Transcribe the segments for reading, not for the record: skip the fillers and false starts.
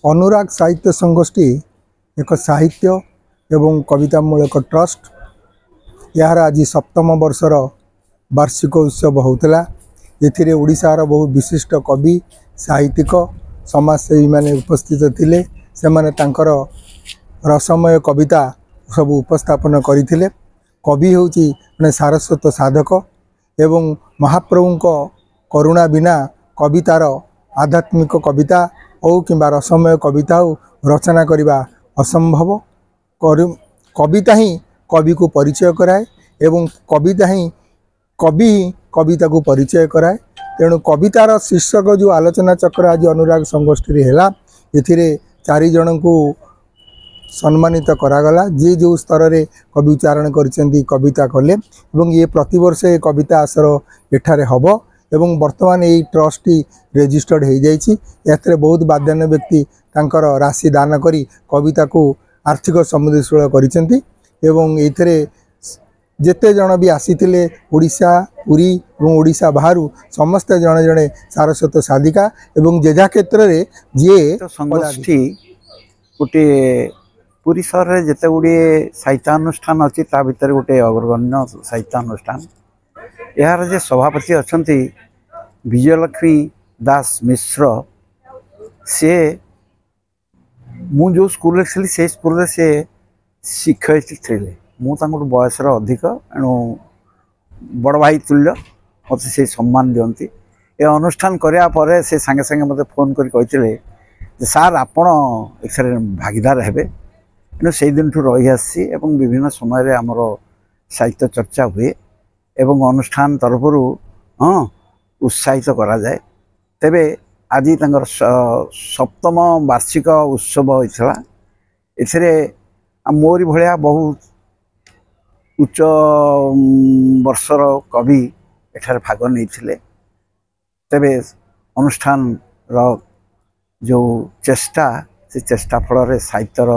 अनुराग साहित्य संगोष्ठी एक साहित्य एवं कवितामूलक ट्रस्ट यार आज सप्तम वर्षर वार्षिक उत्सव होता। एथिरे ओडिशार बहु विशिष्ट कवि साहित्यिक समाजसेवी माने उपस्थित थिले। सेमाने तांकर रसमय कविता सब उपस्थापन करथिले। कवि होउची माने सारस्वत साधक एवं महाप्रभुंको करुणा बिना कवितार आध्यात्मिक कविता हो किंबा रसमय कविता हो रचना करने असंभव। कविता ही कवि को परिचय कराए एवं कविता ही कवि कविता को परिचय कराए। तेणु कवितार शीर्षक जो आलोचना चक्र आज अनुराग संगोष्ठी है एथिरे 4 जन को सम्मानित करागला। जे जो स्तर रे कवि उच्चारण करछन्ती कविता कले एवं ये प्रतिवर्ष कविता आसर एठारे हबो एवं वर्तमान ये ट्रस्ट रेजिस्टर्ड हो जाइए। बहुत बाद्यान व्यक्ति तांकर राशि दान करी कविता को आर्थिक समुद्रशील करिसेंती एवं एथिरे जेते जन भी आसीथिले ओडिशा पुरी एवं ओडिशा बाहरु समस्त जने जने सारस्वत साधिका एवं जेजा क्षेत्र रे जे संगोष्ठी गोटे पुरी सहर में जिते गुड़े साहित्यानुष्ठान अच्छी ता भितर गोटे अग्रगण्य साहित्यानुष्ठान। यार जे सभापति अच्छा विजयलक्ष्मी दास मिश्र से मु जो स्कूल थी से स्कूल से शिक्षयित्री थे। मुझे बयस अधिक एणु बड़ भाई तुल्य मत से सम्मान दियंती। ए अनुष्ठान करिया परे से संगे संगे मते फोन करी कहिथिले जे सार आपण एथरे भागीदार हेबे। एणु से दिन ठू रही आसी एवं विभिन्न समय आमर साहित्य चर्चा हुए एवं अनुष्ठान तरफरु उत्साहित करा जाए। तेबे आज तंगर सप्तम वार्षिक उत्सव होइछला। एथरे मोरी भलिया बहुत उच्च वर्षर कवि एठार भाग नहीं। तेबे अनुष्ठान रो जो चेष्टा से चेष्टा फल साहित्यर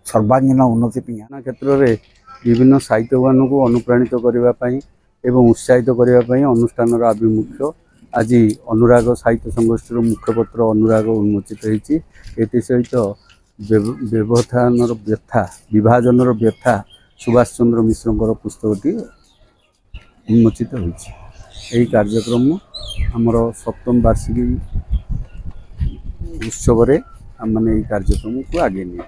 सर्वांगीन उन्नति क्षेत्र में विभिन्न साहित्यवान को अनुप्राणित करने एवं उत्साहित करने अनुष्ठान आभिमुख्य आज अनुराग साहित्य संगोष्ठी मुखपत्र अनुराग उन्मोचित होती। सहित व्यवधान व्यथा विभाजन व्यथा सुभाष चंद्र मिश्र पुस्तकटी उन्मोचित होती। कार्यक्रम आमर सप्तम वार्षिक उत्सव आम मैंने कार्यक्रम को आगे नहीं।